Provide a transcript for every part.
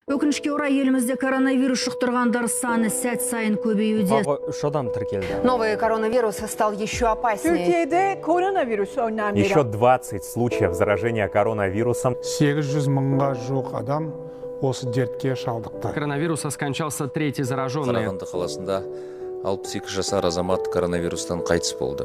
Өкінішке орай елімізде коронавирус жұқтырғандар саны сәт сайын көбеюде. Тағы 3 адам тіркелді. Новый коронавирус стал еще опаснее. Türkiye'de koronavirüs önlemleri. Еще 20 случаев заражения коронавирусом. 800 мыңға жуық адам осы дертке шалдықты. Коронавируса скончался третий зараженный. Қарағанды қаласында 62 жасар азамат коронавирустан қайтыс болды.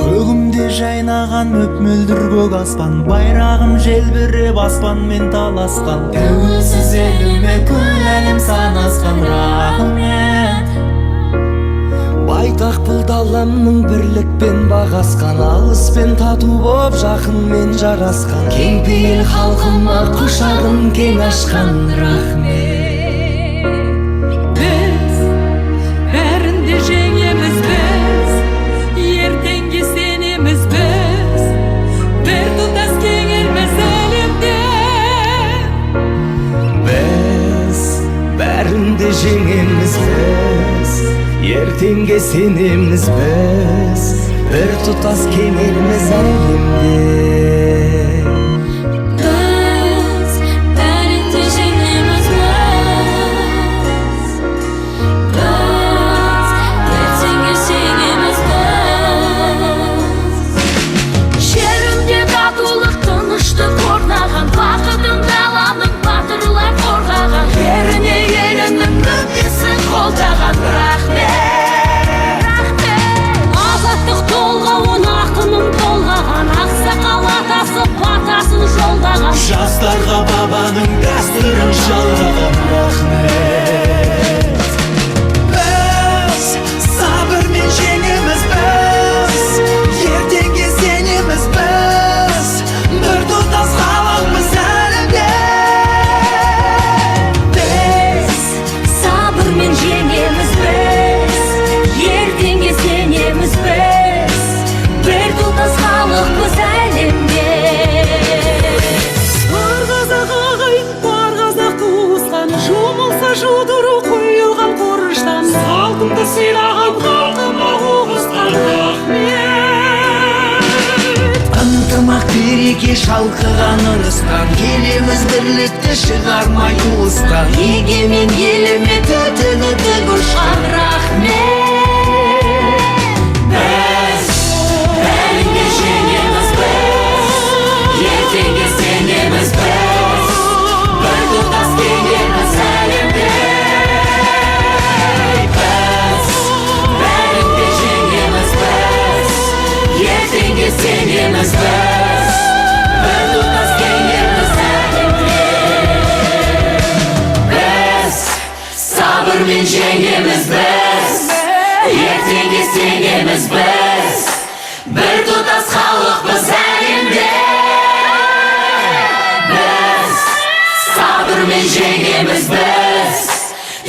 Көгімде жайнаған мөп-мөлдір көк аспан, байрағым желбіреп аспанмен таласқан. Тәуелсіз еліме күн әлем санасқан, рахмет. Байтақ бұл даламның бірлікпен бағасқан, алыспен тату боп жақынмен жарасқан. Кең пейіл халқыма құшағын кең ашқан, рахмет. Біз бәрінде жеңеміз, біз ертеңге сенеміз, біз бір тұтас кең елміз әлемде. Біз бәрінде жеңеміз, біз ертеңге сенеміз, біз бір тұтас кең елміз әлемде. Біз бәрінде жеңеміз, біз ертеңге сенеміз, біз. Жерімде татулық тыныштық орнаған, бақытын даланың батырлар қорғаған, жеріне елінің мүддесін қолдаған, рахмет. Азаттық толғауын ақының толғаған, ақсақал атасы батасын жолдаған, Жастарға бабаның дәстүрін жалғаған, рахмет. Біз сабырмен жеңеміз, біз ертеңге сенеміз, біз бір тұтас халықпыз әлемде. біз сабырмен жеңеміз, біз ертеңге сенеміз, біз бір тұтас халықпыз әлемде. Бар қазақ ағайын, бар қазақ туысқан, жұмылса жудыру құйылған қорыштан, салтымды сыйлаған халқыма уғысқан, рахмет. Ынтымақ береке шалқыған ырыстан, еліміз бірлікті шығармай уыстан. Егемен еліме түтіні тік ұшқан, рахмет. Біз бәрінде жеңеміз, біз ертеңге сенеміз, біз бір тұтас кең елміз әлемде. Біз бәрінде жеңеміз, біз ертеңге сенеміз, біз бір тұтас кең елміз әлемде. Біз сабырмен жеңеміз, біз ертеңге сенеміз, біз бір тұтас халықпыз әлемде. Біз сабырмен жеңеміз, біз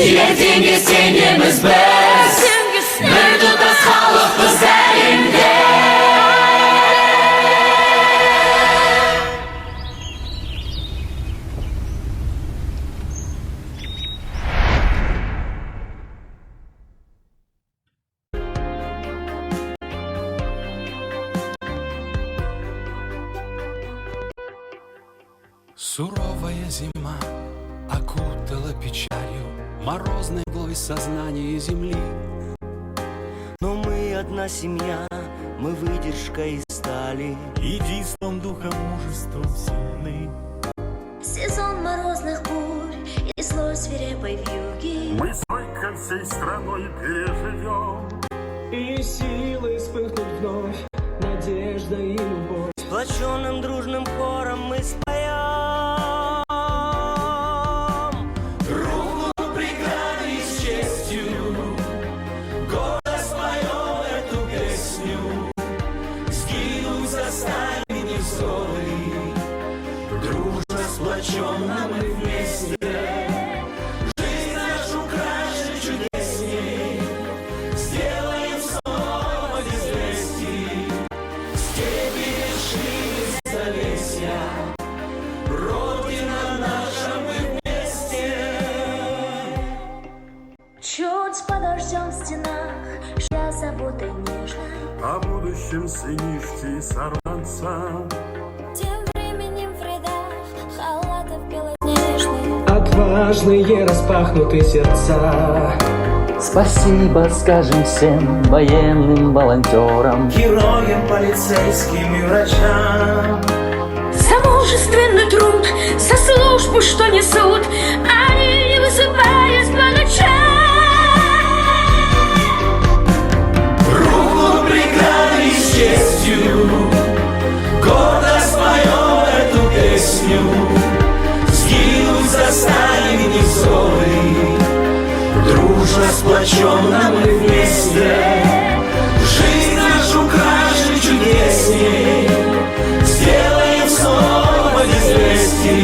ертеңге сенеміз, біз бір тұтас халықпыз әлемде. Суровая зима окутала печалью, морозной мглой сознание земли. Но мы одна семья, мы выдержкой стали, единством духом, мужеством сильны. Сезон морозных бурь и злой свирепой вьюги. Мы стойко всей страной переживем. И силы вспыхнут вновь, надежда и любовь. Сплоченным дружным хором мы споем. Дружно сплоченно мы вместе. Жизнь нашу краше, чудесней. Сделаем снова без лести. Степи вершины залесья. Родина наша, мы вместе. Чуть с подождем в стенах, я заботой нежной. О будущем синишьте сорваться. Тем временем в рядах халатов белоснежных. Отважные распахнуты сердца. Спасибо скажем всем военным волонтерам, Героям, полицейским и врачам. За мужественный труд, за службу, что несут, они не высыпаясь по ночам. Руку преграды с честью, гордо споем эту песню. Сгинуть заставим невзоры, дружно сплоченно мы вместе. Жизнь нашу краше, чудесней. Сделаем снова без лести.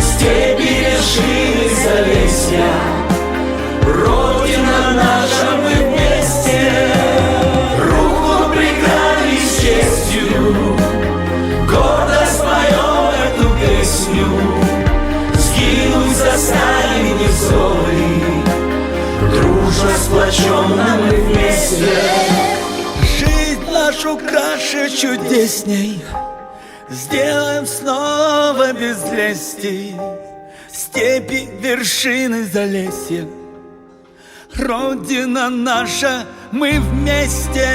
Степи вершины залесья. Родина наша, мы вместе. Руку преграды с честью, гордо споем эту песню. Сгинуть заставим невзоры, дружно сплоченно мы вместе. жизнь нашу краше, чудесней. Сделаем снова без лести. Степи, вершины, залесья. Родина наша, мы вместе.